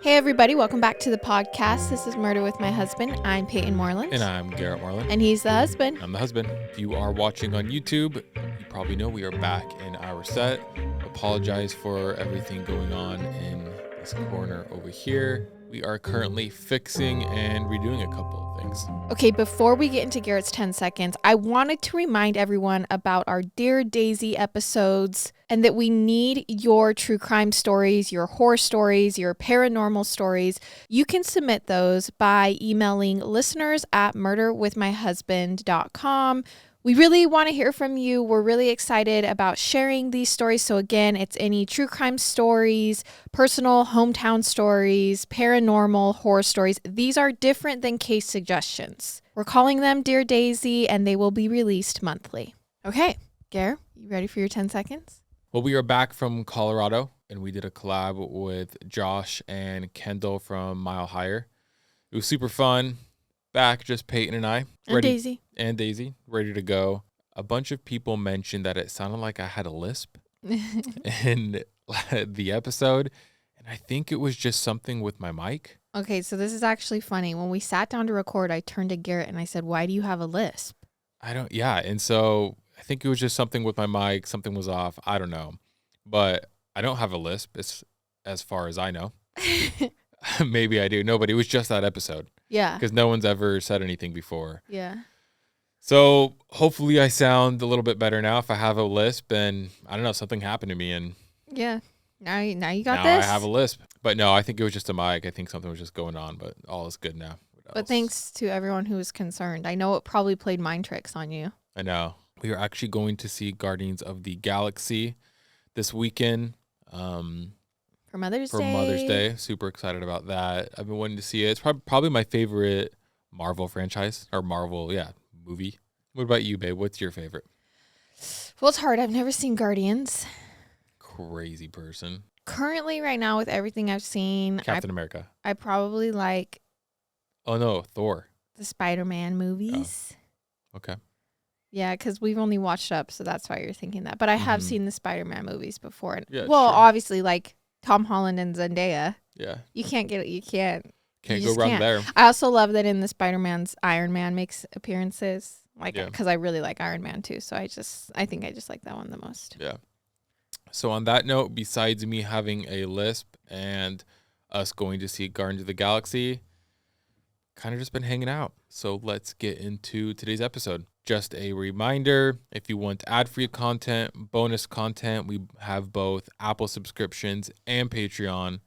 Hey everybody, welcome back to the podcast. This is Murder with My Husband. I'm Payton Moreland. And I'm Garrett Moreland. And he's the husband. I'm the husband. If you are watching on YouTube, you probably know we are back in our set. Apologize for everything going on in this corner over here. We are currently fixing and redoing a couple of things. Okay, before we get into Garrett's 10 seconds, I wanted to remind everyone about our Dear Daisy episodes and that we need your true crime stories, your horror stories, your paranormal stories. You can submit those by emailing listeners@murderwithmyhusband.com. We really want to hear from you. We're really excited about sharing these stories. So again, it's any true crime stories, personal hometown stories, paranormal horror stories. These are different than case suggestions. We're calling them Dear Daisy, and they will be released monthly. Okay, Gare, you ready for your 10 seconds? Well, we are back from Colorado, and we did a collab with Josh and Kendall from Mile Higher. It was super fun. Back, just Peyton and I. And Daisy. And Daisy, ready to go. A bunch of people mentioned that it sounded like I had a lisp in the episode, and I think it was just something with my mic. Okay, so this is actually funny. When we sat down to record, I turned to Garrett and I said, "Why do you have a lisp?" And so I think it was just something with my mic. Something was off. I don't know. But I don't have a lisp as far as I know. Maybe I do. No, but it was just that episode. Yeah. Because no one's ever said anything before. Yeah. So hopefully I sound a little bit better now. If I have a lisp and I don't know, something happened to me and yeah. Now you got now this. I have a lisp. But no, I think it was just a mic. I think something was just going on, but all is good now. But thanks to everyone who was concerned. I know it probably played mind tricks on you. I know. We are actually going to see Guardians of the Galaxy this weekend. For Mother's Day. Super excited about that. I've been wanting to see it. It's probably my favorite Marvel franchise or Marvel, movie. What about you, babe? What's your favorite? Well, it's hard. I've never seen Guardians. Crazy person. Currently, right now, with everything I've seen, Captain America. I probably like... Oh, no, Thor. The Spider-Man movies. Oh. Okay. Yeah, because we've only watched up, so that's why you're thinking that. But I have seen the Spider-Man movies before. Yeah, well, sure. Obviously, like Tom Holland and Zendaya. Yeah. You can't get it. You can't. Can't go wrong there. I also love that in the Spider-Man's Iron Man makes appearances. Because I really like Iron Man too. So I think I just like that one the most. Yeah. So on that note, besides me having a lisp and us going to see Guardians of the Galaxy, kind of just been hanging out. So let's get into today's episode. Just a reminder, if you want ad-free content, bonus content, we have both Apple subscriptions and Patreon.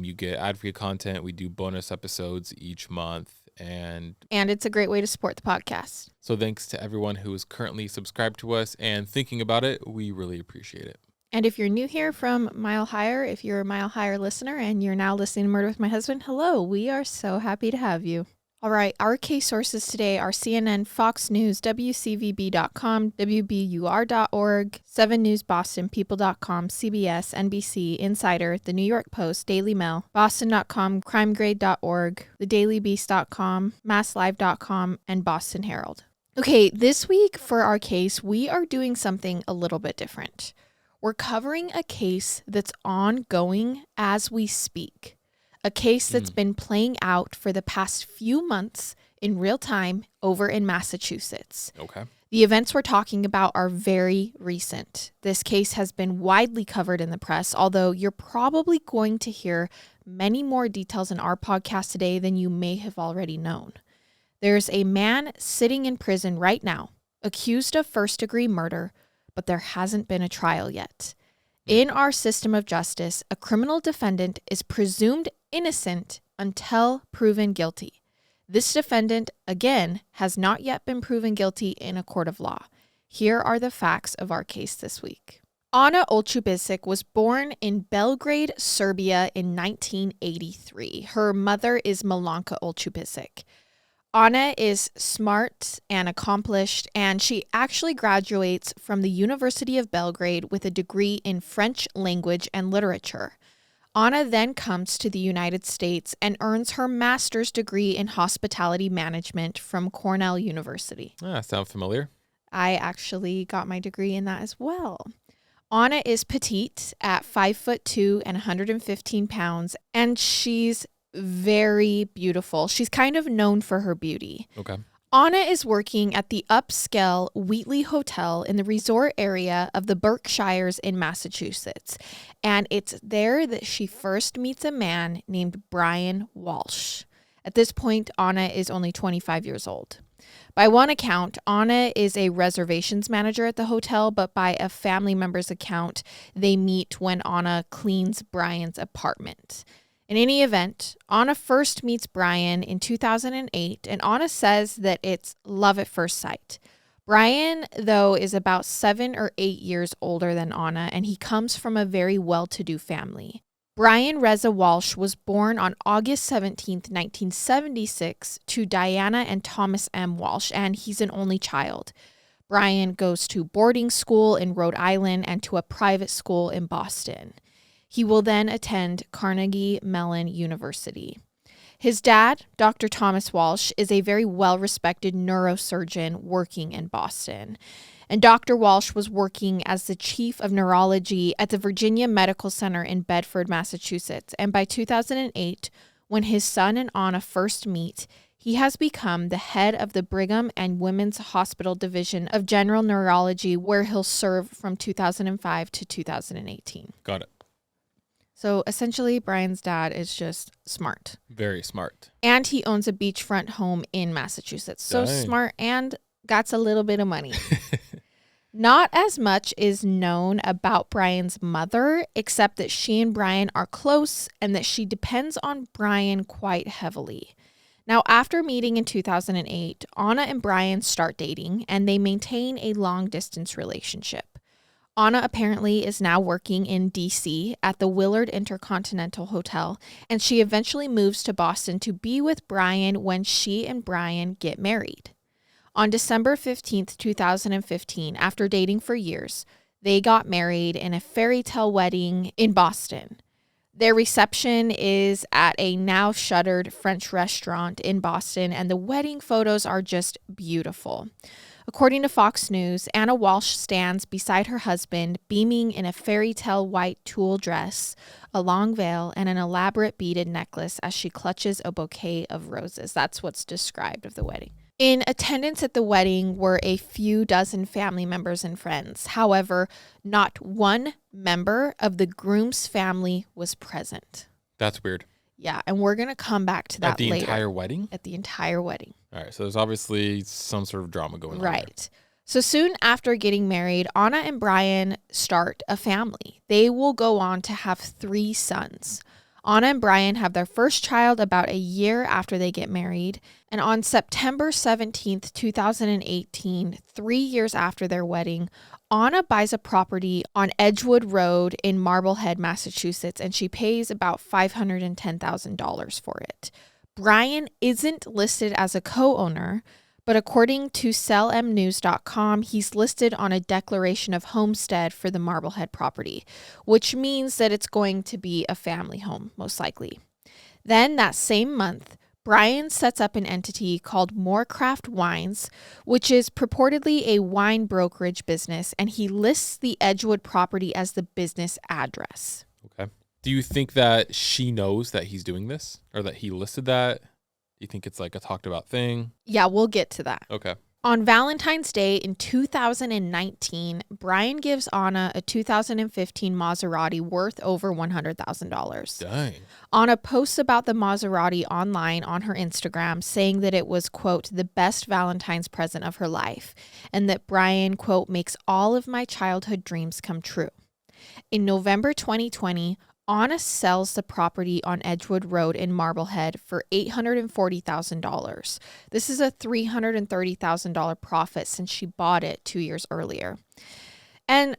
You get ad-free content. We do bonus episodes each month. And it's a great way to support the podcast. So thanks to everyone who is currently subscribed to us and thinking about it. We really appreciate it. And if you're new here from Mile Higher, if you're a Mile Higher listener and you're now listening to Murder with My Husband, hello. We are so happy to have you. All right, our case sources today are CNN, Fox News, WCVB.com, WBUR.org, 7 News Boston, People.com, CBS, NBC, Insider, The New York Post, Daily Mail, Boston.com, CrimeGrade.org, TheDailyBeast.com, MassLive.com, and Boston Herald. Okay, this week for our case, we are doing something a little bit different. We're covering a case that's ongoing as we speak. A case that's been playing out for the past few months in real time over in Massachusetts. Okay. The events we're talking about are very recent. This case has been widely covered in the press, although you're probably going to hear many more details in our podcast today than you may have already known. There's a man sitting in prison right now, accused of first-degree murder, but there hasn't been a trial yet. In our system of justice, a criminal defendant is presumed innocent until proven guilty. This defendant, again, has not yet been proven guilty in a court of law. Here are the facts of our case this week. Ana Walshe was born in Belgrade, Serbia in 1983. Her mother is Milanka Walshe. Ana is smart and accomplished, and she actually graduates from the University of Belgrade with a degree in French language and literature. Ana then comes to the United States and earns her master's degree in hospitality management from Cornell University. Sound familiar? I actually got my degree in that as well. Ana is petite at 5'2" and 115 pounds, and she's very beautiful. She's kind of known for her beauty. Okay. Ana is working at the upscale Wheatley Hotel in the resort area of the Berkshires in Massachusetts. And it's there that she first meets a man named Brian Walshe. At this point, Ana is only 25 years old. By one account, Ana is a reservations manager at the hotel, but by a family member's account, they meet when Ana cleans Brian's apartment. In any event, Ana first meets Brian in 2008, and Ana says that it's love at first sight. Brian, though, is about 7 or 8 years older than Ana, and he comes from a very well-to-do family. Brian Reza Walshe was born on August 17, 1976, to Diana and Thomas M. Walshe, and he's an only child. Brian goes to boarding school in Rhode Island and to a private school in Boston. He will then attend Carnegie Mellon University. His dad, Dr. Thomas Walshe, is a very well-respected neurosurgeon working in Boston. And Dr. Walshe was working as the chief of neurology at the Virginia Medical Center in Bedford, Massachusetts. And by 2008, when his son and Ana first meet, he has become the head of the Brigham and Women's Hospital Division of General Neurology, where he'll serve from 2005 to 2018. Got it. So essentially, Brian's dad is just smart. Very smart. And he owns a beachfront home in Massachusetts. So Dang. Smart and got a little bit of money. Not as much is known about Brian's mother, except that she and Brian are close and that she depends on Brian quite heavily. Now, after meeting in 2008, Ana and Brian start dating, and they maintain a long-distance relationship. Ana apparently is now working in D.C. at the Willard Intercontinental Hotel, and she eventually moves to Boston to be with Brian when she and Brian get married. On December 15th, 2015, after dating for years, they got married in a fairy tale wedding in Boston. Their reception is at a now shuttered French restaurant in Boston, and the wedding photos are just beautiful. According to Fox News, Ana Walshe stands beside her husband, beaming in a fairy tale white tulle dress, a long veil, and an elaborate beaded necklace as she clutches a bouquet of roses. That's what's described of the wedding. In attendance at the wedding were a few dozen family members and friends. However, not one member of the groom's family was present. That's weird. Yeah, and we're going to come back to that later. At the entire wedding? At the entire wedding. All right, so there's obviously some sort of drama going on. Right. So soon after getting married, Ana and Brian start a family. They will go on to have 3 sons. Ana and Brian have their first child about a year after they get married. And on September 17th, 2018, 3 years after their wedding, Ana buys a property on Edgewood Road in Marblehead, Massachusetts, and she pays about $510,000 for it. Brian isn't listed as a co-owner, but according to sellmnews.com, he's listed on a declaration of homestead for the Marblehead property, which means that it's going to be a family home, most likely. Then that same month, Brian sets up an entity called Moorcraft Wines, which is purportedly a wine brokerage business, and he lists the Edgewood property as the business address. Okay. Do you think that she knows that he's doing this or that he listed that? Do you think it's like a talked about thing? Yeah, we'll get to that. Okay. On Valentine's Day in 2019, Brian gives Ana a 2015 Maserati worth over $100,000. Dang. Ana posts about the Maserati online on her Instagram, saying that it was, quote, the best Valentine's present of her life, and that Brian, quote, makes all of my childhood dreams come true. In November 2020, Ana sells the property on Edgewood Road in Marblehead for $840,000. This is a $330,000 profit since she bought it 2 years earlier. And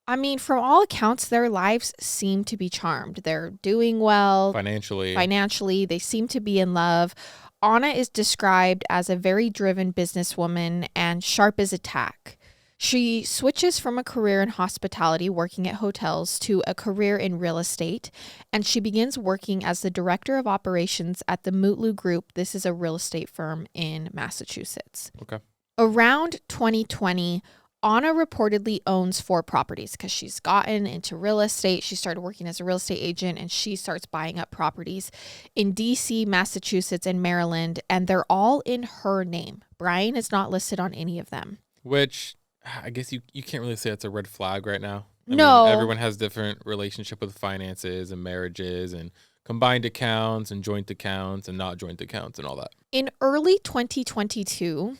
I mean, from all accounts, their lives seem to be charmed. They're doing well. Financially, they seem to be in love. Ana is described as a very driven businesswoman and sharp as a tack. She switches from a career in hospitality, working at hotels, to a career in real estate, and she begins working as the director of operations at the Mutlu Group. This is a real estate firm in Massachusetts. Okay. Around 2020, Ana reportedly owns 4 properties because she's gotten into real estate. She started working as a real estate agent, and she starts buying up properties in DC, Massachusetts, and Maryland, and they're all in her name. Brian is not listed on any of them. Which I guess you can't really say it's a red flag right now. I No. mean, everyone has different relationship with finances and marriages and combined accounts and joint accounts and not joint accounts and all that. In early 2022,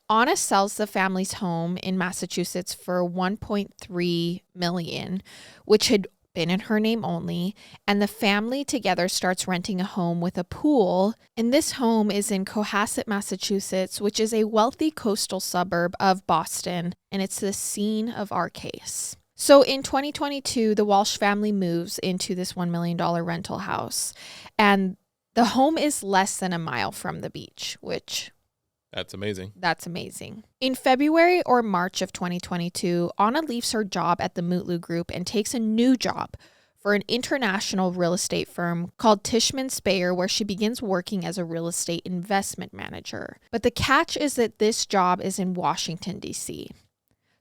Ana sells the family's home in Massachusetts for $1.3 million, which had been in her name only, and the family together starts renting a home with a pool. And this home is in Cohasset, Massachusetts, which is a wealthy coastal suburb of Boston, and it's the scene of our case. So in 2022, the Walshe family moves into this $1 million rental house, and the home is less than a mile from the beach, which... That's amazing. That's amazing. In February or March of 2022, Ana leaves her job at the Mutlu Group and takes a new job for an international real estate firm called Tishman Speyer, where she begins working as a real estate investment manager. But the catch is that this job is in Washington, D.C.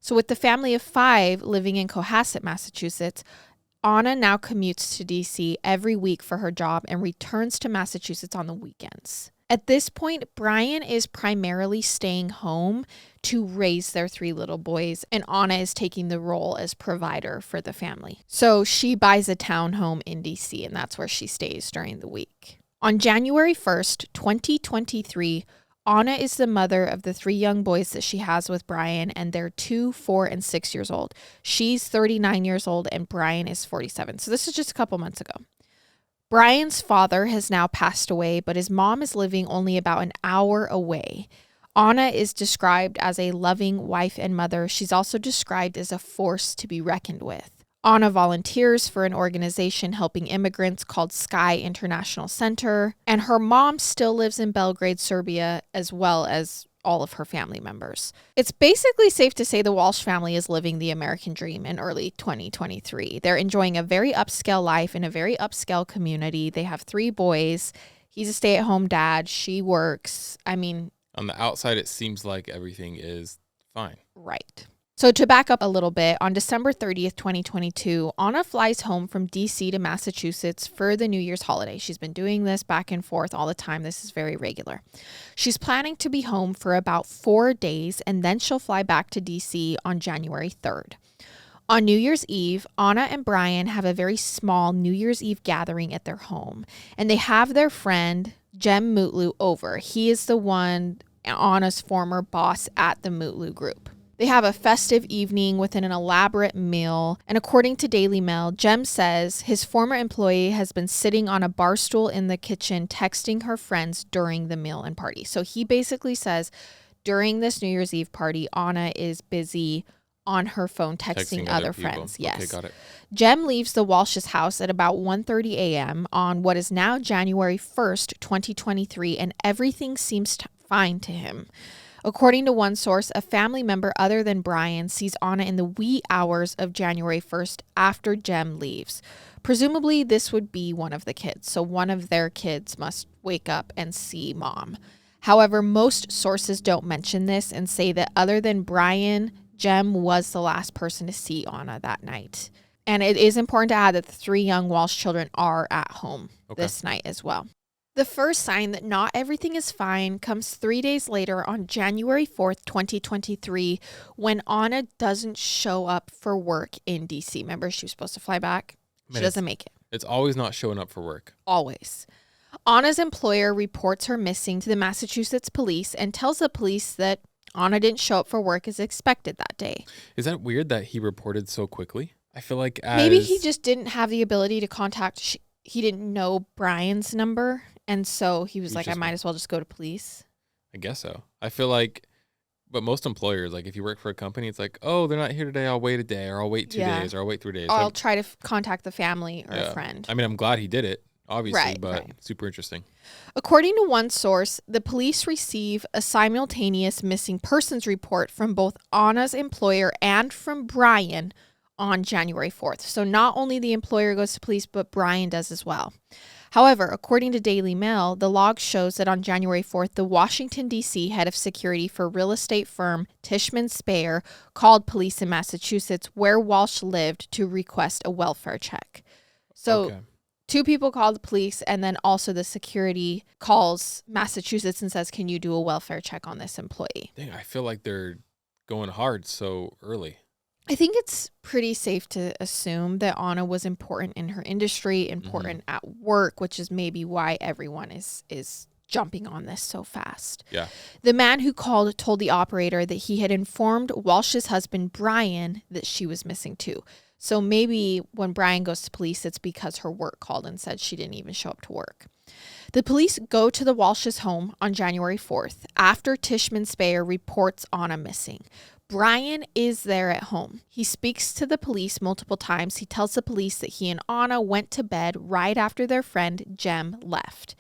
So with the family of 5 living in Cohasset, Massachusetts, Ana now commutes to D.C. every week for her job and returns to Massachusetts on the weekends. At this point, Brian is primarily staying home to raise their 3 little boys, and Ana is taking the role as provider for the family. So she buys a townhome in DC, and that's where she stays during the week. On January 1st, 2023, Ana is the mother of the 3 young boys that she has with Brian, and they're 2, 4, and 6 years old. She's 39 years old, and Brian is 47. So this is just a couple months ago. Brian's father has now passed away, but his mom is living only about an hour away. Ana is described as a loving wife and mother. She's also described as a force to be reckoned with. Ana volunteers for an organization helping immigrants called Sky International Center, and her mom still lives in Belgrade, Serbia, as well as all of her family members. It's basically safe to say the Walshe family is living the American dream in early 2023. They're enjoying a very upscale life in a very upscale community. They have 3 boys. He's a stay-at-home dad. She works. I mean... On the outside, it seems like everything is fine. Right. So to back up a little bit, on December 30th, 2022, Ana flies home from D.C. to Massachusetts for the New Year's holiday. She's been doing this back and forth all the time. This is very regular. She's planning to be home for about 4 days, and then she'll fly back to D.C. on January 3rd. On New Year's Eve, Ana and Brian have a very small New Year's Eve gathering at their home, and they have their friend, Jem Mutlu, over. He is the one, Ana's former boss at the Mutlu Group. They have a festive evening with an elaborate meal, and according to Daily Mail, Jem says his former employee has been sitting on a bar stool in the kitchen texting her friends during the meal and party. So he basically says during this New Year's Eve party, Ana is busy on her phone texting other friends. Yes. Okay, got it. Jem leaves the Walshe's house at about 1:30 a.m. on what is now January 1st, 2023, and everything seems fine to him. According to one source, a family member other than Brian sees Ana in the wee hours of January 1st after Jem leaves. Presumably, this would be one of the kids, so one of their kids must wake up and see mom. However, most sources don't mention this and say that other than Brian, Jem was the last person to see Ana that night. And it is important to add that the 3 young Walshe children are at home this night as well. The first sign that not everything is fine comes 3 days later on January 4th, 2023, when Ana doesn't show up for work in D.C. Remember, she was supposed to fly back? She doesn't make it. It's always not showing up for work. Always. Ana's employer reports her missing to the Massachusetts police and tells the police that Ana didn't show up for work as expected that day. Is that weird that he reported so quickly? I feel like maybe he just didn't have the ability to contact... He didn't know Brian's number, and so he was like, I might as well just go to police. I guess so. I feel like, but most employers, like if you work for a company, it's like, oh, they're not here today, I'll wait a day, or I'll wait 2 days, or I'll wait 3 days. I'll try to contact the family or a friend. I mean, I'm glad he did it, obviously, but right. Super interesting. According to one source, the police receive a simultaneous missing persons report from both Ana's employer and from Brian on January 4th. So not only the employer goes to police, but Brian does as well. However, according to Daily Mail, the log shows that on January 4th, the Washington, D.C. head of security for real estate firm Tishman Speyer called police in Massachusetts, where Walshe lived, to request a welfare check. So two people called the police, and then also the security calls Massachusetts and says, can you do a welfare check on this employee? Dang, I feel like they're going hard so early. I think it's pretty safe to assume that Ana was important in her industry, important at work, which is maybe why everyone is jumping on this so fast. Yeah. The man who called told the operator that he had informed Walshe's husband, Brian, that she was missing too. So maybe when Brian goes to police, it's because her work called and said she didn't even show up to work. The police go to the Walshes' home on January 4th after Tishman Speyer reports Ana missing. Brian is there at home. He speaks to the police multiple times. He tells the police that he and Ana went to bed right after their friend Jem left.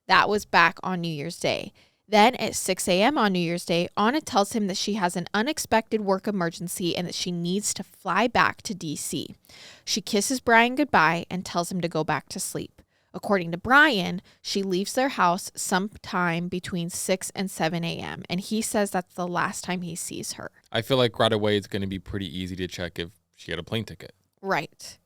That was back on New Year's Day. Then at 6 a.m. on New Year's Day, Ana tells him that she has an unexpected work emergency and that she needs to fly back to D.C. She kisses Brian goodbye and tells him to go back to sleep. According to Brian, she leaves their house sometime between 6 and 7 a.m., and he says that's the last time he sees her. I feel like right away it's going to be pretty easy to check if she had a plane ticket. Right.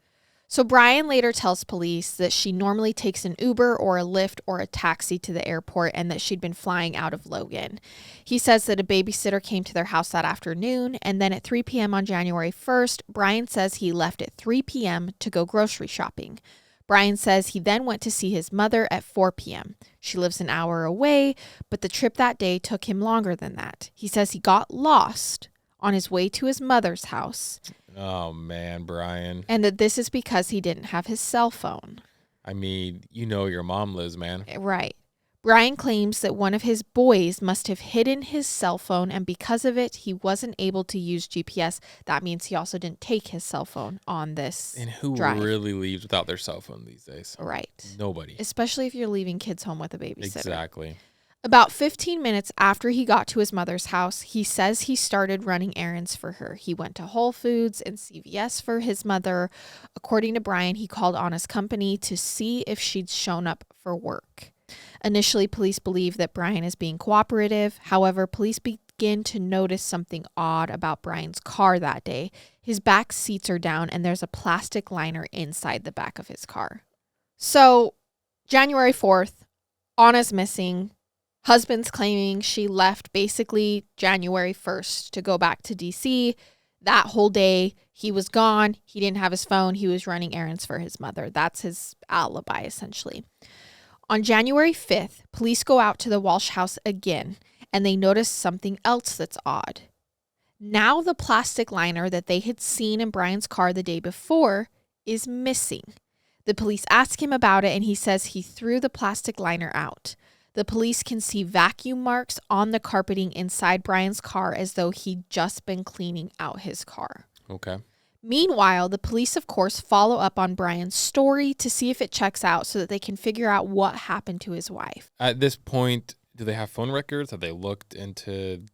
So Brian later tells police that she normally takes an Uber or a Lyft or a taxi to the airport and that she'd been flying out of Logan. He says that a babysitter came to their house that afternoon, and then at 3 p.m. on January 1st, Brian says he left at 3 p.m. to go grocery shopping. Brian says he then went to see his mother at 4 p.m. She lives an hour away, but the trip that day took him longer than that. He says he got lost on his way to his mother's house. Oh, man, Brian. And that this is because he didn't have his cell phone. I mean, you know your mom lives, man. Right. Brian claims that one of his boys must have hidden his cell phone, and because of it, he wasn't able to use GPS. That means he also didn't take his cell phone on this And who drive. really leaves without their cell phone these days? Right. Nobody. Especially if you're leaving kids home with a babysitter. Exactly. About 15 minutes after he got to his mother's house, he says he started running errands for her. He went to Whole Foods and CVS for his mother. According to Brian, he called Ana's company to see if she'd shown up for work. Initially, police believe that Brian is being cooperative. However, police begin to notice something odd about Brian's car that day. His back seats are down and there's a plastic liner inside the back of his car. So, January 4th, Ana's missing. Husband's claiming she left basically January 1st to go back to DC. That whole day, he was gone. He didn't have his phone. He was running errands for his mother. That's his alibi, essentially. On January 5th, police go out to the Walshe house again, and they notice something else that's odd. Now the plastic liner that they had seen in Brian's car the day before is missing. The police ask him about it, and he says he threw the plastic liner out. The police can see vacuum marks on the carpeting inside Brian's car as though he'd just been cleaning out his car. Okay. Meanwhile, the police, of course, follow up on Brian's story to see if it checks out so that they can figure out what happened to his wife. At this point, do they have phone records? Have they looked into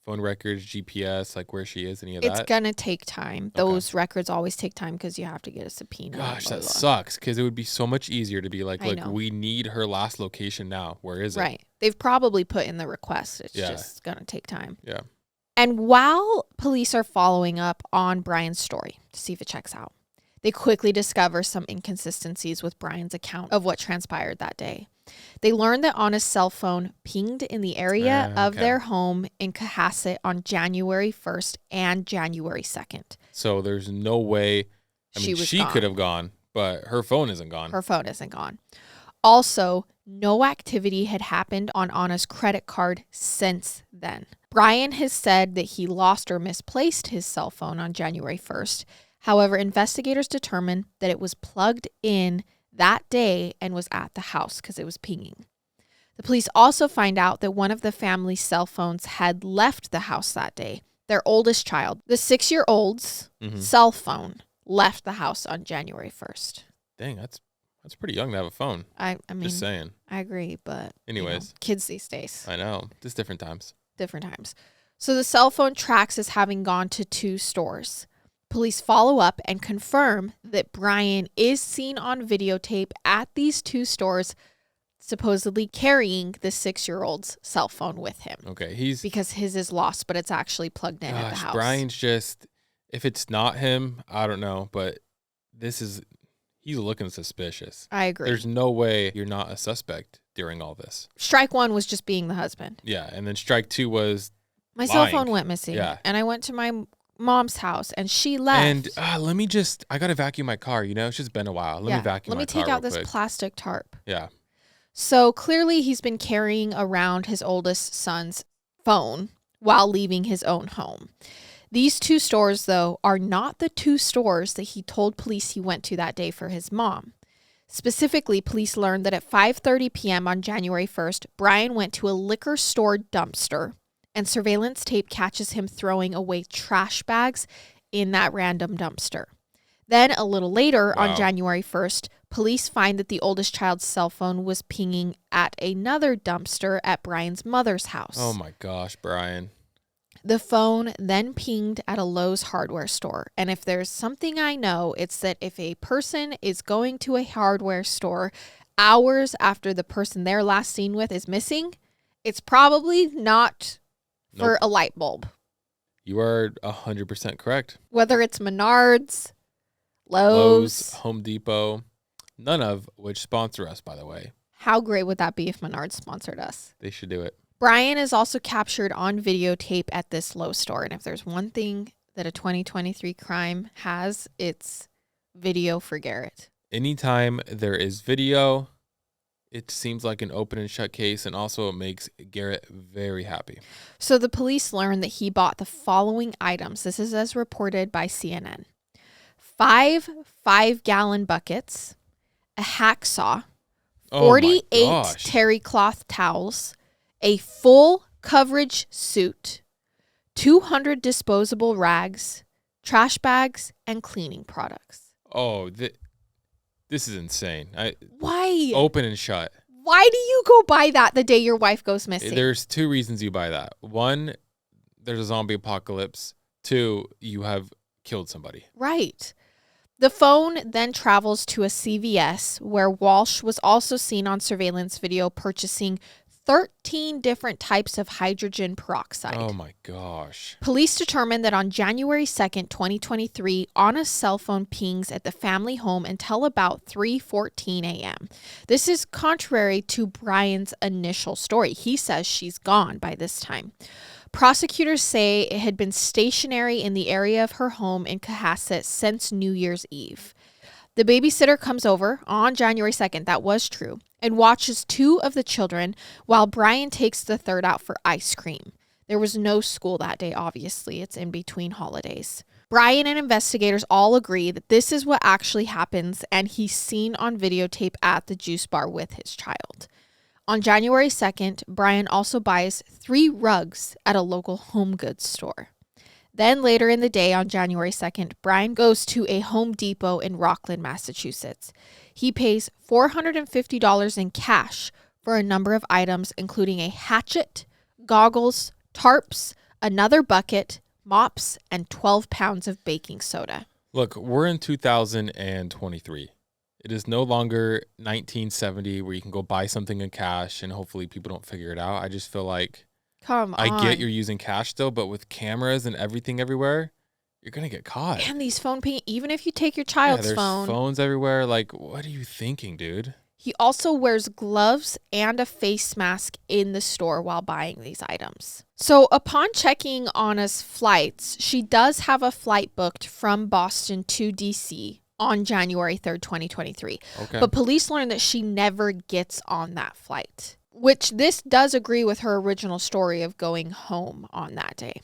phone records, GPS, like where she is, any of that? It's going to take time. Those records always take time because you have to get a subpoena. Gosh, that sucks because it would be so much easier to be like, I look, know. we need her last location now. Where is it? Right. They've probably put in the request. It's just going to take time. Yeah. And while police are following up on Brian's story to see if it checks out, they quickly discover some inconsistencies with Brian's account of what transpired that day. They learn that Ana's cell phone pinged in the area of their home in Cohasset on January 1st and January 2nd. So there's no way. I mean, she could have gone, but her phone isn't gone. Her phone isn't gone. Also, no activity had happened on Ana's credit card since then. Brian has said that he lost or misplaced his cell phone on January 1st. However, investigators determined that it was plugged in that day and was at the house because it was pinging. The police also find out that one of the family's cell phones had left the house that day. Their oldest child, the 6-year-old's cell phone, left the house on January 1st. Dang, that's pretty young to have a phone. I mean, just saying. I agree, but anyways, kids these days. I know. Just different times. So the cell phone tracks as having gone to 2 stores. Police follow up and confirm that Brian is seen on videotape at these two stores, supposedly carrying the 6-year-old's cell phone with him. Okay, because his is lost, but it's actually plugged in at the house. Brian's just, if it's not him, I don't know, but he's looking suspicious. I agree. There's no way you're not a suspect during all this. Strike one was just being the husband. Yeah, and then strike two was my lying. cell phone went missing. Yeah. And I went to my mom's house and she left. And I got to vacuum my car, it's just been a while. Let me vacuum my car take out real this quick. plastic tarp. Yeah. So clearly he's been carrying around his oldest son's phone while leaving his own home. These two stores, though, are not the two stores that he told police he went to that day for his mom. Specifically, police learned that at 5:30 p.m. on January 1st, Brian went to a liquor store dumpster, and surveillance tape catches him throwing away trash bags in that random dumpster. Then, a little later, on January 1st, police find that the oldest child's cell phone was pinging at another dumpster at Brian's mother's house. Oh my gosh, Brian. The phone then pinged at a Lowe's hardware store. And if there's something I know, it's that if a person is going to a hardware store hours after the person they're last seen with is missing, it's probably not for a light bulb. You are 100% correct. Whether it's Menards, Lowe's, Home Depot, none of which sponsor us, by the way. How great would that be if Menards sponsored us? They should do it. Brian is also captured on videotape at this Lowe's store. And if there's one thing that a 2023 crime has, it's video for Garrett. Anytime there is video, it seems like an open and shut case, and also it makes Garrett very happy. So the police learned that he bought the following items. This is as reported by CNN. 5 5-gallon buckets, a hacksaw, 48 terry cloth towels, a full coverage suit, 200 disposable rags, trash bags, and cleaning products. Oh, this is insane. Why? Open and shut. Why do you go buy that the day your wife goes missing? There's 2 reasons you buy that. 1, there's a zombie apocalypse. 2, you have killed somebody. Right. The phone then travels to a CVS where Walshe was also seen on surveillance video purchasing 13 different types of hydrogen peroxide. Oh my gosh. Police determined that on January 2nd, 2023, Ana's cell phone pings at the family home until about 3:14 a.m. This is contrary to Brian's initial story. He says she's gone by this time. Prosecutors say it had been stationary in the area of her home in Cohasset since New Year's Eve. The babysitter comes over on January 2nd, that was true, and watches 2 of the children while Brian takes the third out for ice cream. There was no school that day, obviously. It's in between holidays. Brian and investigators all agree that this is what actually happens, and he's seen on videotape at the juice bar with his child. On January 2nd, Brian also buys 3 rugs at a local home goods store. Then later in the day on January 2nd, Brian goes to a Home Depot in Rockland, Massachusetts. He pays $450 in cash for a number of items, including a hatchet, goggles, tarps, another bucket, mops, and 12 pounds of baking soda. Look, we're in 2023. It is no longer 1970 where you can go buy something in cash and hopefully people don't figure it out. I just feel like I get you're using cash still, but with cameras and everything everywhere, you're going to get caught. And these phone ping, even if you take your child's there's phone. Phones everywhere. Like, what are you thinking, dude? He also wears gloves and a face mask in the store while buying these items. So upon checking Ana's flights, she does have a flight booked from Boston to DC on January 3rd, 2023. Okay. But police learned that she never gets on that flight, which this does agree with her original story of going home on that day.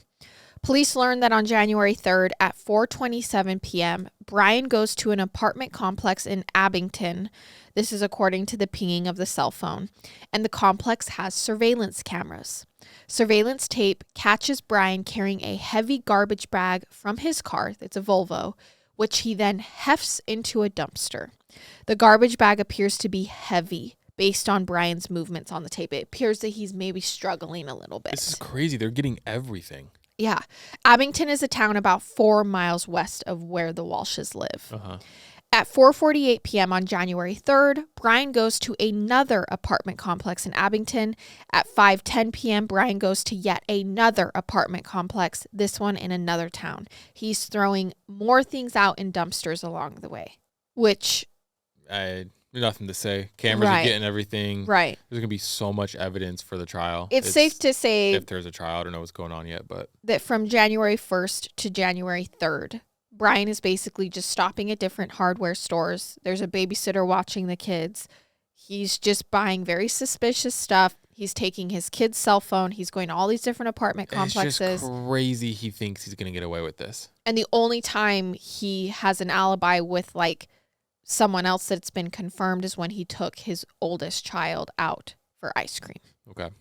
Police learned that on January 3rd at 4:27 p.m., Brian goes to an apartment complex in Abington. This is according to the pinging of the cell phone. And the complex has surveillance cameras. Surveillance tape catches Brian carrying a heavy garbage bag from his car, it's a Volvo, which he then hefts into a dumpster. The garbage bag appears to be heavy based on Brian's movements on the tape. It appears that he's maybe struggling a little bit. This is crazy. They're getting everything. Yeah. Abington is a town about 4 miles west of where the Walshes live. At 4:48 p.m. on January 3rd, Brian goes to another apartment complex in Abington. At 5:10 p.m., Brian goes to yet another apartment complex, this one in another town. He's throwing more things out in dumpsters along the way, which... Nothing to say. Cameras are getting everything. Right. There's going to be so much evidence for the trial. It's safe to say... If there's a trial, I don't know what's going on yet, but... That from January 1st to January 3rd, Brian is basically just stopping at different hardware stores. There's a babysitter watching the kids. He's just buying very suspicious stuff. He's taking his kid's cell phone. He's going to all these different apartment complexes. It's just crazy he thinks he's going to get away with this. And the only time he has an alibi with, like, someone else that's been confirmed is when he took his oldest child out for ice cream. Okay.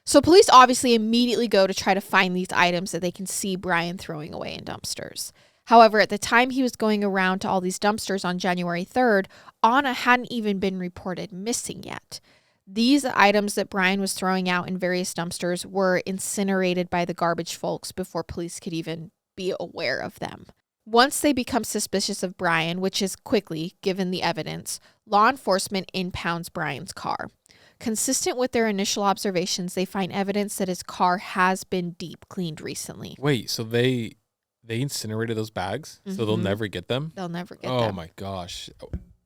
So police obviously immediately go to try to find these items that they can see Brian throwing away in dumpsters. However, at the time he was going around to all these dumpsters on January 3rd, Ana hadn't even been reported missing yet. These items that Brian was throwing out in various dumpsters were incinerated by the garbage folks before police could even be aware of them. Once they become suspicious of Brian, which is quickly, given the evidence, law enforcement impounds Brian's car. Consistent with their initial observations, they find evidence that his car has been deep cleaned recently. Wait, so they incinerated those bags? Mm-hmm. So they'll never get them? They'll never get them. Oh my gosh.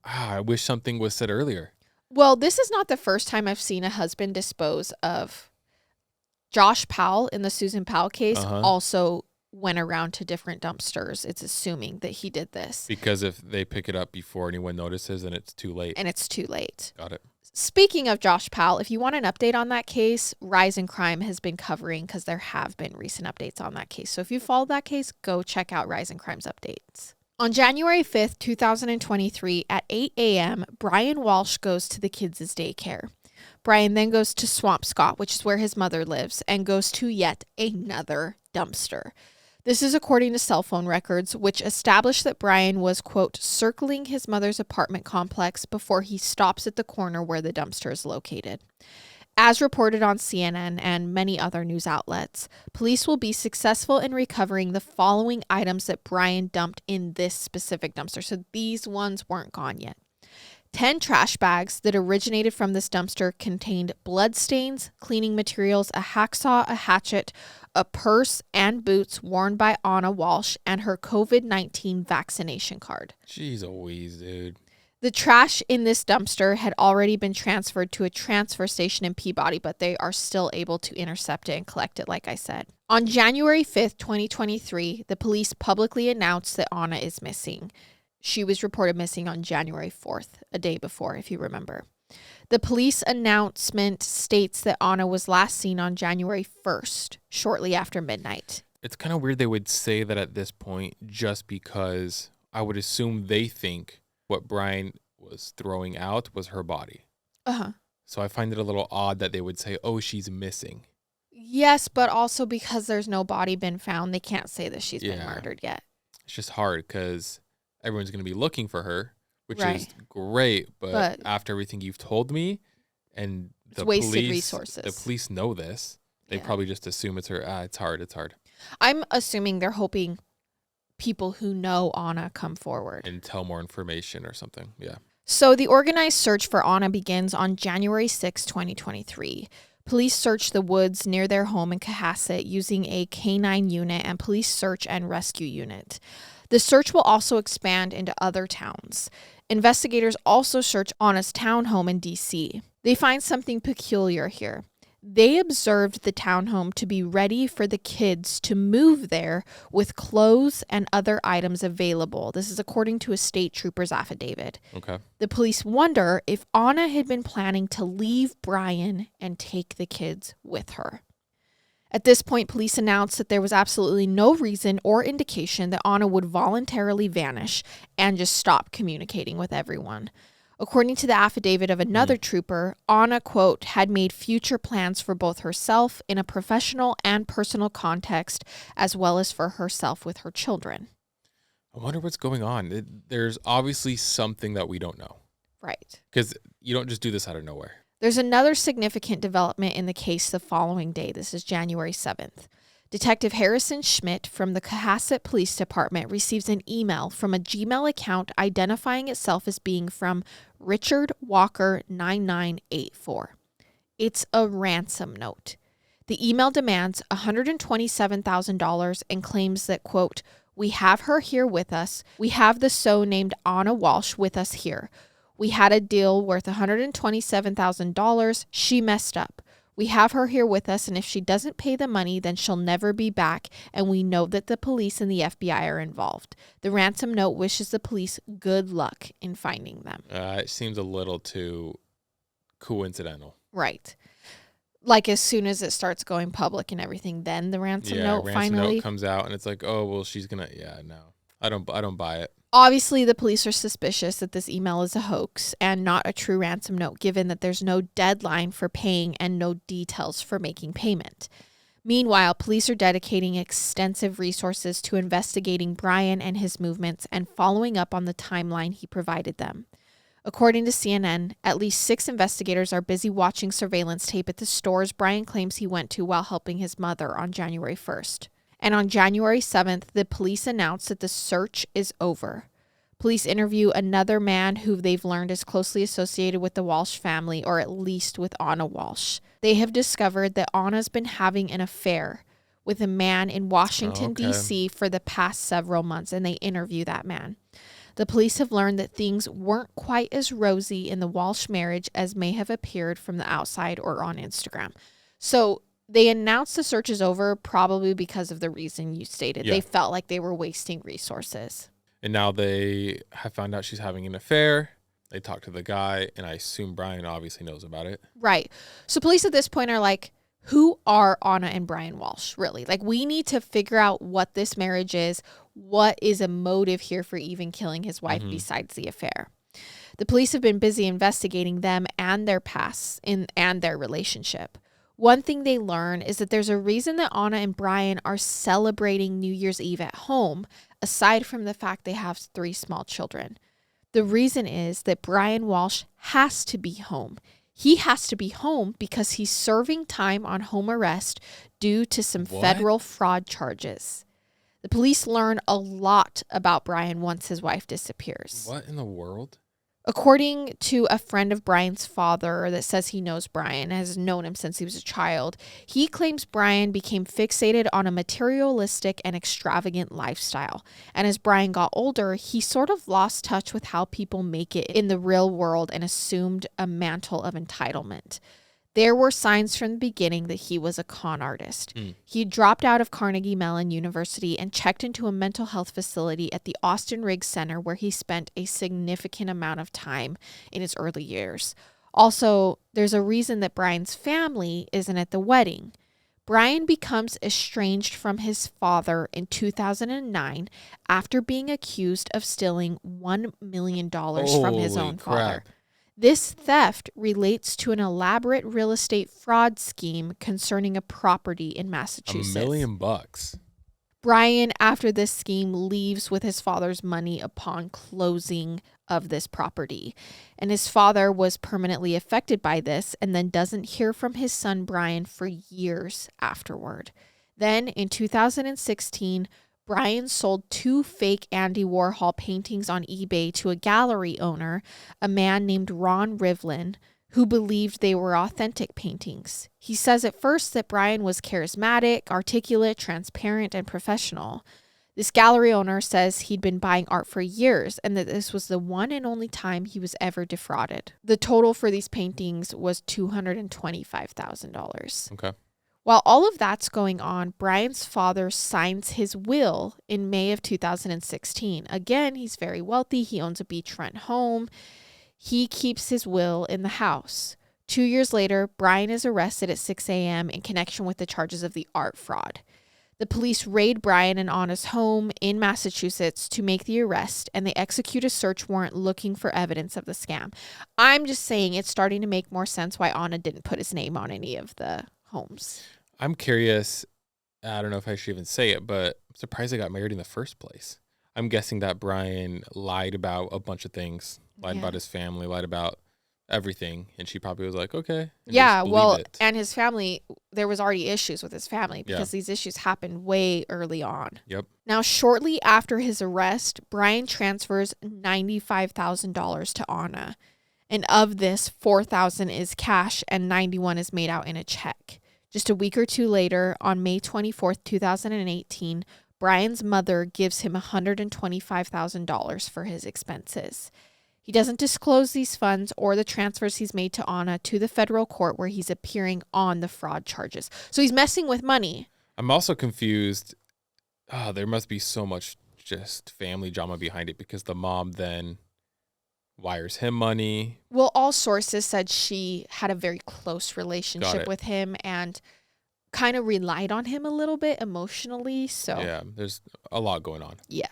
I wish something was said earlier. Well, this is not the first time I've seen a husband dispose of. Josh Powell in the Susan Powell case also went around to different dumpsters. It's assuming that he did this. Because if they pick it up before anyone notices, then it's too late. And it's too late. Got it. Speaking of Josh Powell, if you want an update on that case, Rise in Crime has been covering, because there have been recent updates on that case. So if you followed that case, go check out Rise in Crime's updates. On January 5th, 2023, at 8 a.m., Brian Walshe goes to the kids' daycare. Brian then goes to Swampscott, which is where his mother lives, and goes to yet another dumpster. This is according to cell phone records, which establish that Brian was, quote, circling his mother's apartment complex before he stops at the corner where the dumpster is located. As reported on CNN and many other news outlets, police will be successful in recovering the following items that Brian dumped in this specific dumpster. So these ones weren't gone yet. 10 trash bags that originated from this dumpster contained bloodstains, cleaning materials, a hacksaw, a hatchet, a purse, and boots worn by Ana Walshe, and her COVID-19 vaccination card. Jeez Louise, dude. The trash in this dumpster had already been transferred to a transfer station in Peabody, but they are still able to intercept it and collect it, like I said. On January 5th, 2023, the police publicly announced that Ana is missing. She was reported missing on January 4th, a day before, if you remember. The police announcement states that Ana was last seen on January 1st, shortly after midnight. It's kind of weird they would say that at this point, just because I would assume they think what Brian was throwing out was her body. So I find it a little odd that they would say, oh, she's missing. Yes, but also because there's no body been found, they can't say that she's been murdered yet. It's just hard because everyone's going to be looking for her, which is great. But after everything you've told me, and the wasted resources. The police know this. They probably just assume it's her. It's hard. I'm assuming they're hoping people who know Ana come forward and tell more information or something. Yeah. So the organized search for Ana begins on January 6, 2023. Police search the woods near their home in Cohasset using a K-9 unit and police search and rescue unit. The search will also expand into other towns. Investigators also search Ana's townhome in D.C. They find something peculiar here. They observed the townhome to be ready for the kids to move there with clothes and other items available. This is according to a state trooper's affidavit. Okay. The police wonder if Ana had been planning to leave Brian and take the kids with her. At this point, police announced that there was absolutely no reason or indication that Ana would voluntarily vanish and just stop communicating with everyone. According to the affidavit of another trooper, Ana, quote, had made future plans for both herself in a professional and personal context, as well as for herself with her children. I wonder what's going on. There's obviously something that we don't know. Right. Because you don't just do this out of nowhere. There's another significant development in the case the following day. This is January 7th. Detective Harrison Schmidt from the Cohasset Police Department receives an email from a Gmail account identifying itself as being from Richard Walker 9984. It's a ransom note. The email demands $127,000 and claims that, quote, "We have her here with us. We have the so-named Ana Walshe with us here. We had a deal worth $127,000. She messed up. We have her here with us, and if she doesn't pay the money, then she'll never be back, and we know that the police and the FBI are involved. The ransom note wishes the police good luck in finding them." It seems a little too coincidental. Right. Like as soon as it starts going public and everything, then the ransom note finally comes out, and it's like, oh, well, she's going to, no. I don't buy it. Obviously, the police are suspicious that this email is a hoax and not a true ransom note, given that there's no deadline for paying and no details for making payment. Meanwhile, police are dedicating extensive resources to investigating Brian and his movements and following up on the timeline he provided them. According to CNN, at least 6 investigators are busy watching surveillance tape at the stores Brian claims he went to while helping his mother on January 1st. And on January 7th, the police announced that the search is over. Police interview another man who they've learned is closely associated with the Walshe family, or at least with Ana Walshe. They have discovered that Ana's been having an affair with a man in Washington, D.C. for the past several months, and they interview that man. The police have learned that things weren't quite as rosy in the Walshe marriage as may have appeared from the outside or on Instagram. So they announced the search is over probably because of the reason you stated. Yeah. They felt like they were wasting resources. And now they have found out she's having an affair. They talked to the guy, and I assume Brian obviously knows about it. Right. So police at this point are like, who are Ana and Brian Walshe, really? Like, we need to figure out what this marriage is. What is a motive here for even killing his wife besides the affair? The police have been busy investigating them and their pasts and their relationship. One thing they learn is that there's a reason that Ana and Brian are celebrating New Year's Eve at home, aside from the fact they have 3 small children. The reason is that Brian Walshe has to be home. He has to be home because he's serving time on home arrest due to some federal fraud charges. The police learn a lot about Brian once his wife disappears. What in the world? According to a friend of Brian's father that says he knows Brian, has known him since he was a child, he claims Brian became fixated on a materialistic and extravagant lifestyle. And as Brian got older, he sort of lost touch with how people make it in the real world and assumed a mantle of entitlement. There were signs from the beginning that he was a con artist. He dropped out of Carnegie Mellon University and checked into a mental health facility at the Austin Riggs Center, where he spent a significant amount of time in his early years. Also, there's a reason that Brian's family isn't at the wedding. Brian becomes estranged from his father in 2009 after being accused of stealing $1 million from his own father. This theft relates to an elaborate real estate fraud scheme concerning a property in Massachusetts. $1 million. Brian, after this scheme, leaves with his father's money upon closing of this property. And his father was permanently affected by this and then doesn't hear from his son Brian for years afterward. Then in 2016, Brian sold 2 fake Andy Warhol paintings on eBay to a gallery owner, a man named Ron Rivlin, who believed they were authentic paintings. He says at first that Brian was charismatic, articulate, transparent, and professional. This gallery owner says he'd been buying art for years and that this was the one and only time he was ever defrauded. The total for these paintings was $225,000. Okay. While all of that's going on, Brian's father signs his will in May of 2016. Again, he's very wealthy. He owns a beachfront home. He keeps his will in the house. 2 years later, Brian is arrested at 6 a.m. in connection with the charges of the art fraud. The police raid Brian and Ana's home in Massachusetts to make the arrest, and they execute a search warrant looking for evidence of the scam. I'm just saying it's starting to make more sense why Ana didn't put his name on any of the homes. I'm curious. I don't know if I should even say it, but I'm surprised they got married in the first place. I'm guessing that Brian lied about a bunch of things, lied about his family, lied about everything, and she probably was like, okay. And Yeah, just believe well, it. and his family, there was already issues with his family because these issues happened way early on. Yep. Now, shortly after his arrest, Brian transfers $95,000 to Ana. And of this, $4,000 is cash and $91,000 is made out in a check. Just a week or two later, on May 24th, 2018, Brian's mother gives him $125,000 for his expenses. He doesn't disclose these funds or the transfers he's made to Ana to the federal court where he's appearing on the fraud charges. So he's messing with money. I'm also confused. Oh, there must be so much just family drama behind it because the mom then wires him money. Well, all sources said she had a very close relationship with him and kind of relied on him a little bit emotionally. So yeah, there's a lot going on. Yeah.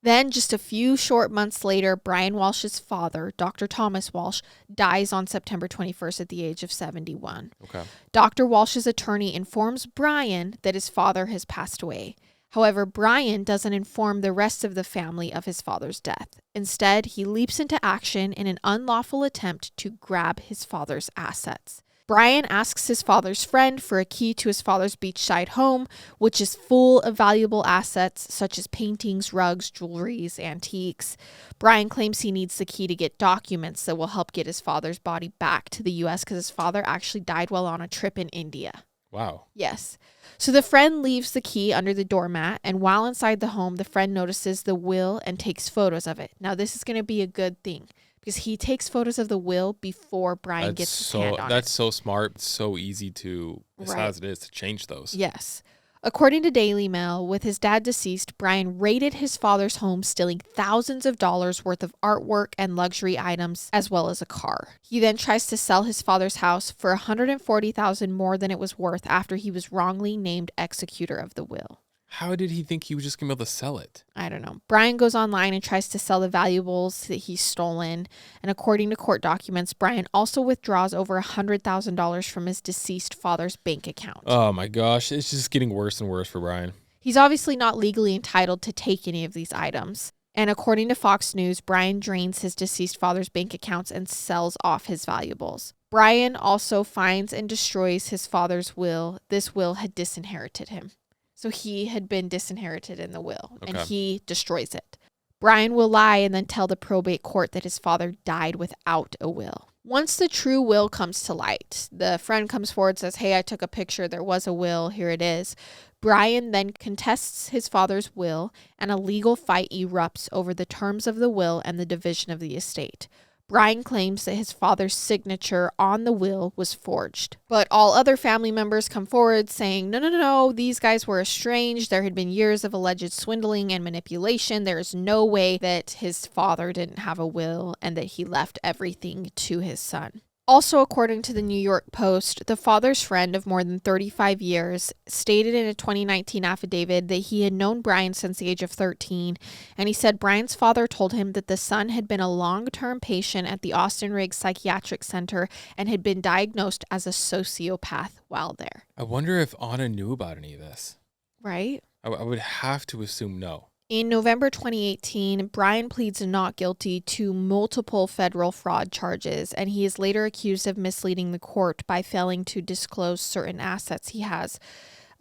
Then, just a few short months later, Brian Walshe's father, Dr. Thomas Walshe, dies on September 21st at the age of 71. Okay. Dr. Walshe's attorney informs Brian that his father has passed away. However, Brian doesn't inform the rest of the family of his father's death. Instead, he leaps into action in an unlawful attempt to grab his father's assets. Brian asks his father's friend for a key to his father's beachside home, which is full of valuable assets such as paintings, rugs, jewelries, antiques. Brian claims he needs the key to get documents that will help get his father's body back to the U.S. because his father actually died while on a trip in India. Wow. Yes. So the friend leaves the key under the doormat, and while inside the home, the friend notices the will and takes photos of it. Now, this is going to be a good thing, because he takes photos of the will before Brian gets his hand on it. That's so smart. It's so easy to, as it is, to change those. Yes. According to Daily Mail, with his dad deceased, Brian raided his father's home, stealing thousands of dollars worth of artwork and luxury items, as well as a car. He then tries to sell his father's house for $140,000 more than it was worth after he was wrongly named executor of the will. How did he think he was just going to be able to sell it? I don't know. Brian goes online and tries to sell the valuables that he's stolen. And according to court documents, Brian also withdraws over $100,000 from his deceased father's bank account. Oh my gosh. It's just getting worse and worse for Brian. He's obviously not legally entitled to take any of these items. And according to Fox News, Brian drains his deceased father's bank accounts and sells off his valuables. Brian also finds and destroys his father's will. This will had disinherited him. So he had been disinherited in the will, and he destroys it. Brian will lie and then tell the probate court that his father died without a will. Once the true will comes to light, the friend comes forward and says, hey, I took a picture. There was a will. Here it is. Brian then contests his father's will, and a legal fight erupts over the terms of the will and the division of the estate. Brian claims that his father's signature on the will was forged. But all other family members come forward saying, no, these guys were estranged. There had been years of alleged swindling and manipulation. There is no way that his father didn't have a will and that he left everything to his son. Also, according to the New York Post, the father's friend of more than 35 years stated in a 2019 affidavit that he had known Brian since the age of 13, and he said Brian's father told him that the son had been a long-term patient at the Austin Riggs Psychiatric Center and had been diagnosed as a sociopath while there. I wonder if Ana knew about any of this. Right? I would have to assume no. In November 2018, Brian pleads not guilty to multiple federal fraud charges, and he is later accused of misleading the court by failing to disclose certain assets he has.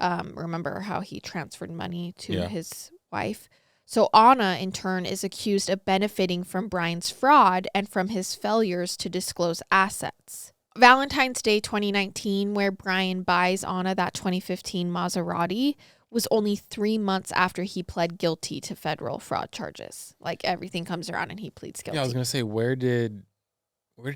Remember how he transferred money to his wife? So Ana, in turn, is accused of benefiting from Brian's fraud and from his failures to disclose assets. Valentine's Day 2019, where Brian buys Ana that 2015 Maserati, was only 3 months after he pled guilty to federal fraud charges. Like, everything comes around and he pleads guilty. Yeah, I was going to say, where did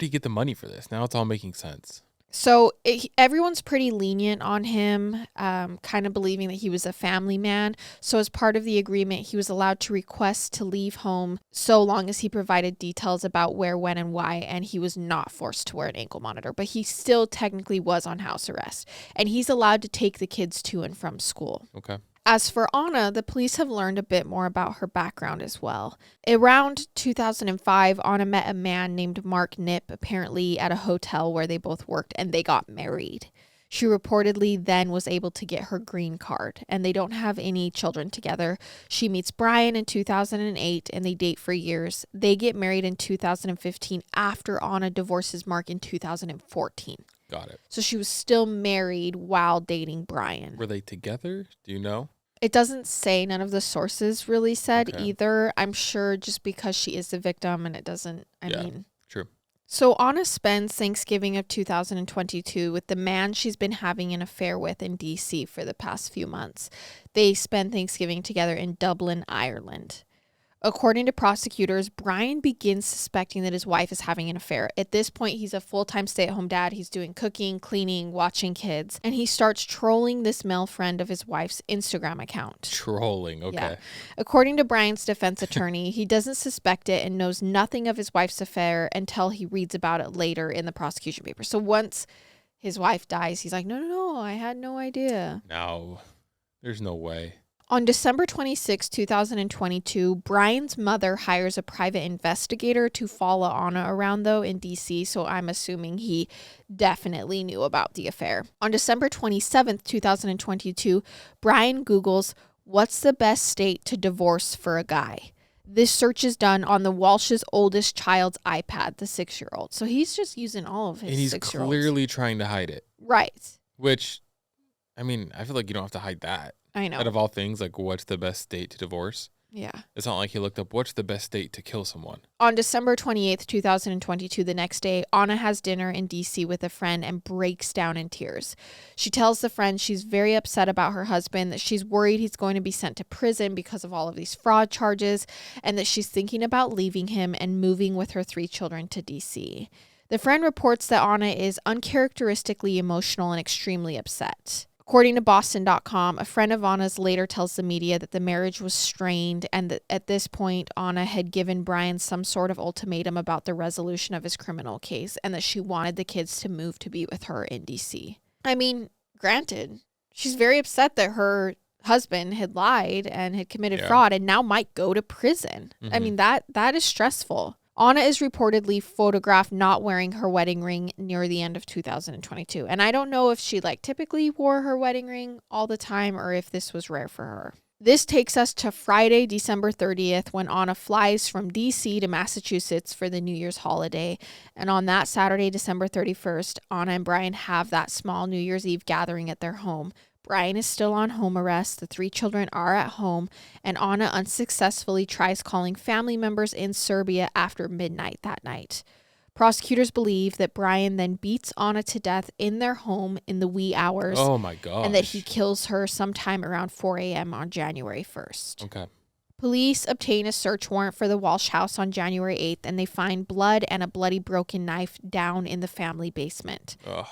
he get the money for this? Now it's all making sense. So everyone's pretty lenient on him, kind of believing that he was a family man. So as part of the agreement, he was allowed to request to leave home so long as he provided details about where, when, and why, and he was not forced to wear an ankle monitor. But he still technically was on house arrest, and he's allowed to take the kids to and from school. Okay. As for Ana, the police have learned a bit more about her background as well. Around 2005, Ana met a man named Mark Knipp, apparently at a hotel where they both worked, and they got married. She reportedly then was able to get her green card, and they don't have any children together. She meets Brian in 2008, and they date for years. They get married in 2015 after Ana divorces Mark in 2014. Got it. So she was still married while dating Brian. Were they together? Do you know? It doesn't say. None of the sources really said Okay. either. I'm sure just because she is the victim and it doesn't, True. So Ana spends Thanksgiving of 2022 with the man she's been having an affair with in D.C. for the past few months. They spend Thanksgiving together in Dublin, Ireland. According to prosecutors, Brian begins suspecting that his wife is having an affair. At this point, he's a full-time stay-at-home dad. He's doing cooking, cleaning, watching kids, and he starts trolling this male friend of his wife's Instagram account. Trolling, okay. Yeah. According to Brian's defense attorney, he doesn't suspect it and knows nothing of his wife's affair until he reads about it later in the prosecution paper. So once his wife dies, he's like, no, I had no idea. No, there's no way. On December 26, 2022, Brian's mother hires a private investigator to follow Ana around, though, in D.C., so I'm assuming he definitely knew about the affair. On December 27, 2022, Brian Googles, "What's the best state to divorce for a guy?" This search is done on the Walshe's oldest child's iPad, the 6-year-old. So he's just using all of his 6-year-olds. And he's clearly trying to hide it. Right. Which, I mean, I feel like you don't have to hide that. I know. Out of all things, like, what's the best state to divorce? Yeah. It's not like he looked up, what's the best state to kill someone? On December 28th, 2022, the next day, Ana has dinner in D.C. with a friend and breaks down in tears. She tells the friend she's very upset about her husband, that she's worried he's going to be sent to prison because of all of these fraud charges, and that she's thinking about leaving him and moving with her 3 children to D.C. The friend reports that Ana is uncharacteristically emotional and extremely upset. According to Boston.com, a friend of Ana's later tells the media that the marriage was strained and that at this point, Ana had given Brian some sort of ultimatum about the resolution of his criminal case and that she wanted the kids to move to be with her in D.C. I mean, granted, she's very upset that her husband had lied and had committed fraud and now might go to prison. I mean, that is stressful. Ana is reportedly photographed not wearing her wedding ring near the end of 2022. And I don't know if she typically wore her wedding ring all the time or if this was rare for her. This takes us to Friday, December 30th, when Ana flies from D.C. to Massachusetts for the New Year's holiday. And on that Saturday, December 31st, Ana and Brian have that small New Year's Eve gathering at their home. Brian is still on home arrest. The 3 children are at home, and Ana unsuccessfully tries calling family members in Serbia after midnight that night. Prosecutors believe that Brian then beats Ana to death in their home in the wee hours. Oh my gosh. And that he kills her sometime around 4 a.m. on January 1st. Okay. Police obtain a search warrant for the Walshe house on January 8th, and they find blood and a bloody broken knife down in the family basement. Ugh.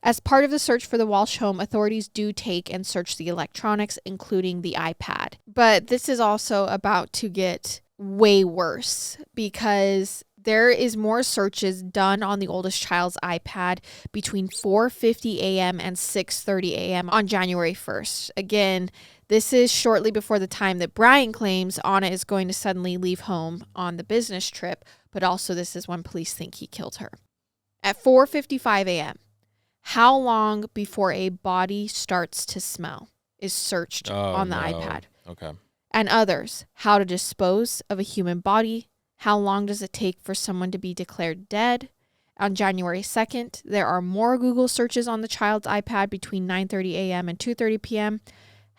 As part of the search for the Walshe home, authorities do take and search the electronics, including the iPad. But this is also about to get way worse because there is more searches done on the oldest child's iPad between 4:50 a.m. and 6:30 a.m. on January 1st. Again, this is shortly before the time that Brian claims Ana is going to suddenly leave home on the business trip, but also this is when police think he killed her. At 4:55 a.m., how long before a body starts to smell is searched on the iPad. Okay. And others, how to dispose of a human body. How long does it take for someone to be declared dead? On January 2nd, there are more Google searches on the child's iPad between 9:30 a.m. and 2:30 p.m.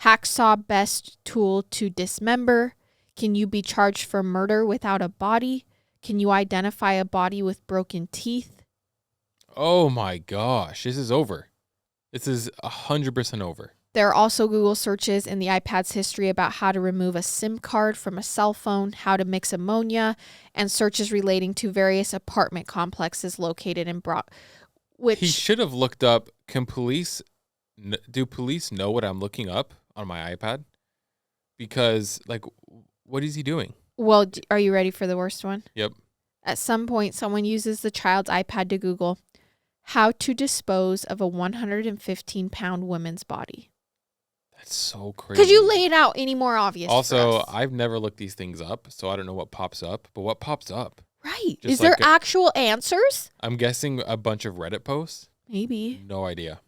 Hacksaw best tool to dismember. Can you be charged for murder without a body? Can you identify a body with broken teeth? Oh my gosh, this is over. This is 100% over. There are also Google searches in the iPad's history about how to remove a SIM card from a cell phone, how to mix ammonia, and searches relating to various apartment complexes located in which He should have looked up, do police know what I'm looking up on my iPad? Because, what is he doing? Well, are you ready for the worst one? Yep. At some point, someone uses the child's iPad to Google how to dispose of a 115-pound woman's body. That's so crazy. Could you lay it out any more obvious? Also, I've never looked these things up, so I don't know what pops up. But what pops up? Right. Just is there actual answers? I'm guessing a bunch of Reddit posts. Maybe. No idea.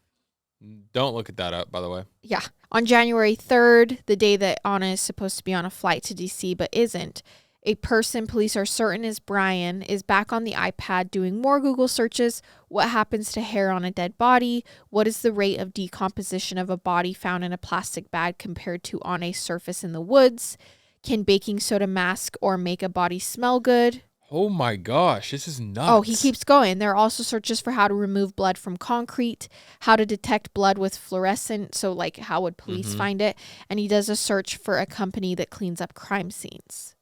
Don't look at that up, by the way. Yeah. On January 3rd, the day that Ana is supposed to be on a flight to DC but isn't, a person police are certain is Brian is back on the iPad doing more Google searches. What happens to hair on a dead body? What is the rate of decomposition of a body found in a plastic bag compared to on a surface in the woods? Can baking soda mask or make a body smell good? Oh my gosh, this is nuts. Oh, he keeps going. There are also searches for how to remove blood from concrete, how to detect blood with fluorescent. So, like, how would police find it? And he does a search for a company that cleans up crime scenes.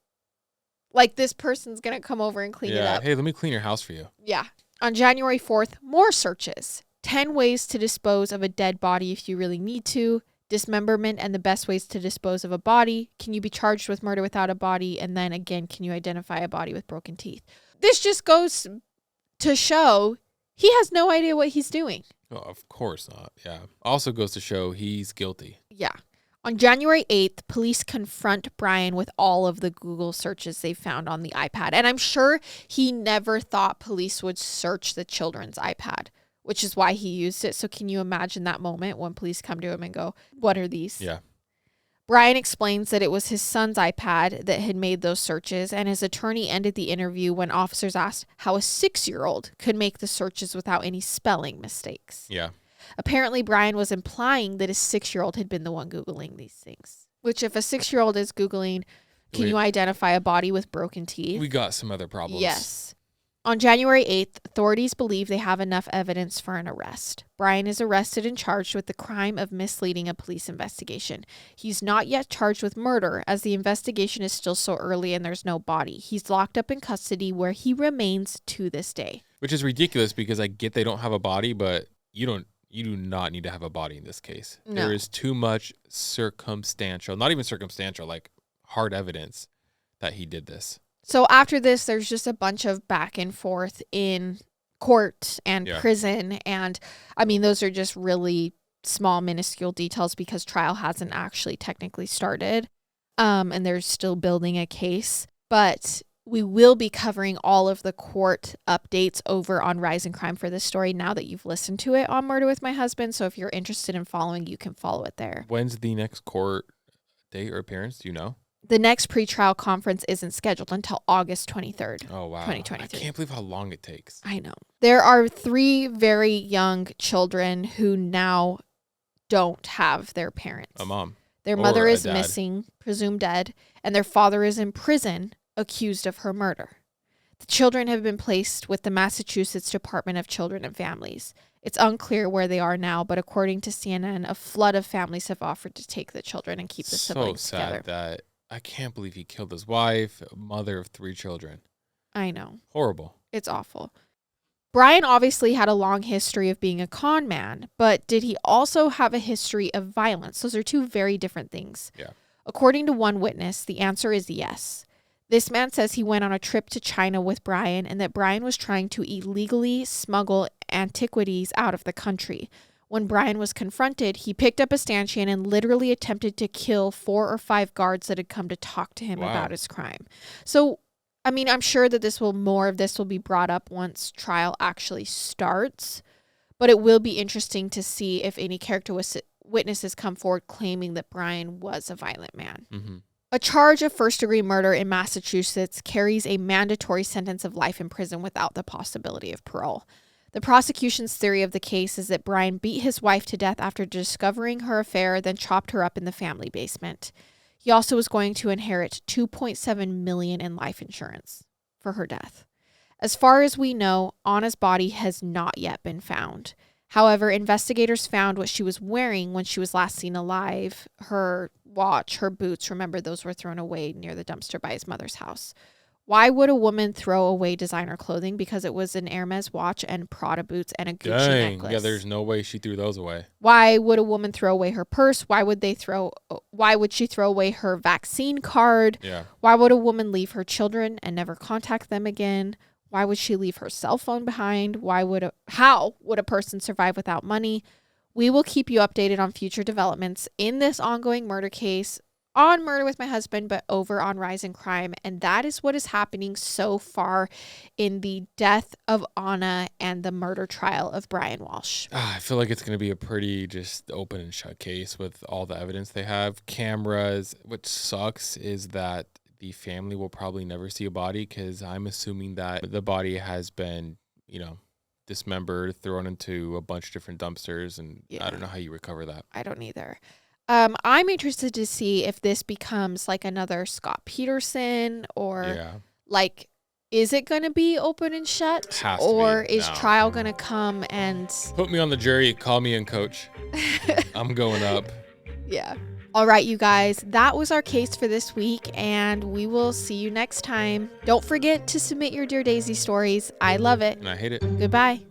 Like, this person's going to come over and clean it up. Hey, let me clean your house for you. Yeah. On January 4th, more searches. 10 ways to dispose of a dead body if you really need to. Dismemberment and the best ways to dispose of a body. Can you be charged with murder without a body? And then again, can you identify a body with broken teeth? This just goes to show he has no idea what he's doing. Oh, of course not. Yeah. Also goes to show he's guilty. Yeah. On January 8th, police confront Brian with all of the Google searches they found on the iPad. And I'm sure he never thought police would search the children's iPad, which is why he used it. So can you imagine that moment when police come to him and go, what are these? Yeah. Brian explains that it was his son's iPad that had made those searches, and his attorney ended the interview when officers asked how a 6-year-old could make the searches without any spelling mistakes. Yeah. Apparently, Brian was implying that his 6-year-old had been the one Googling these things, which if a 6-year-old is Googling, can you identify a body with broken teeth? We got some other problems. Yes. On January 8th, authorities believe they have enough evidence for an arrest. Brian is arrested and charged with the crime of misleading a police investigation. He's not yet charged with murder, as the investigation is still so early and there's no body. He's locked up in custody where he remains to this day. Which is ridiculous because I get they don't have a body, but you do not need to have a body in this case. No. There is too much circumstantial, not even circumstantial, like hard evidence that he did this. So after this, there's just a bunch of back and forth in court and prison. And I mean, those are just really small, minuscule details because trial hasn't actually technically started. And they're still building a case. But we will be covering all of the court updates over on Rise in Crime for this story now that you've listened to it on Murder with My Husband. So if you're interested in following, you can follow it there. When's the next court date or appearance? Do you know? The next pretrial conference isn't scheduled until August 23rd. Oh, wow. 2023. I can't believe how long it takes. I know. There are 3 very young children who now don't have their parents. A mom. Their mother is missing, presumed dead, and their father is in prison, accused of her murder. The children have been placed with the Massachusetts Department of Children and Families. It's unclear where they are now, but according to CNN, a flood of families have offered to take the children and keep the siblings together. So sad that I can't believe he killed his wife, mother of 3 children. I know. Horrible. It's awful. Brian obviously had a long history of being a con man, but did he also have a history of violence? Those are 2 very different things. Yeah. According to one witness, the answer is yes. This man says he went on a trip to China with Brian and that Brian was trying to illegally smuggle antiquities out of the country. When Brian was confronted, he picked up a stanchion and literally attempted to kill 4 or 5 guards that had come to talk to him about his crime. So, I mean, I'm sure that more of this will be brought up once trial actually starts, but it will be interesting to see if any character witnesses come forward claiming that Brian was a violent man. Mm-hmm. A charge of first-degree murder in Massachusetts carries a mandatory sentence of life in prison without the possibility of parole. The prosecution's theory of the case is that Brian beat his wife to death after discovering her affair, then chopped her up in the family basement. He also was going to inherit $2.7 million in life insurance for her death. As far as we know, Ana's body has not yet been found. However, investigators found what she was wearing when she was last seen alive. Her watch, her boots, remember those were thrown away near the dumpster by his mother's house. Why would a woman throw away designer clothing? Because it was an Hermes watch and Prada boots and a Gucci necklace. Yeah, there's no way she threw those away. Why would a woman throw away her purse? Why would she throw away her vaccine card? Yeah. Why would a woman leave her children and never contact them again? Why would she leave her cell phone behind? How would a person survive without money? We will keep you updated on future developments in this ongoing murder case. on Murder with My Husband, but over on Rise in Crime. And that is what is happening so far in the death of Ana and the murder trial of Brian Walshe. I feel like it's going to be a pretty just open and shut case with all the evidence they have. Cameras. What sucks is that the family will probably never see a body because I'm assuming that the body has been, dismembered, thrown into a bunch of different dumpsters, and I don't know how you recover that. I don't either. I'm interested to see if this becomes like another Scott Peterson or like, is it going to be open and shut, or is trial going to come and put me on the jury? Call me in, coach. I'm going up. Yeah. All right, you guys, that was our case for this week, and we will see you next time. Don't forget to submit your Dear Daisy stories. I love it. And I hate it. Goodbye.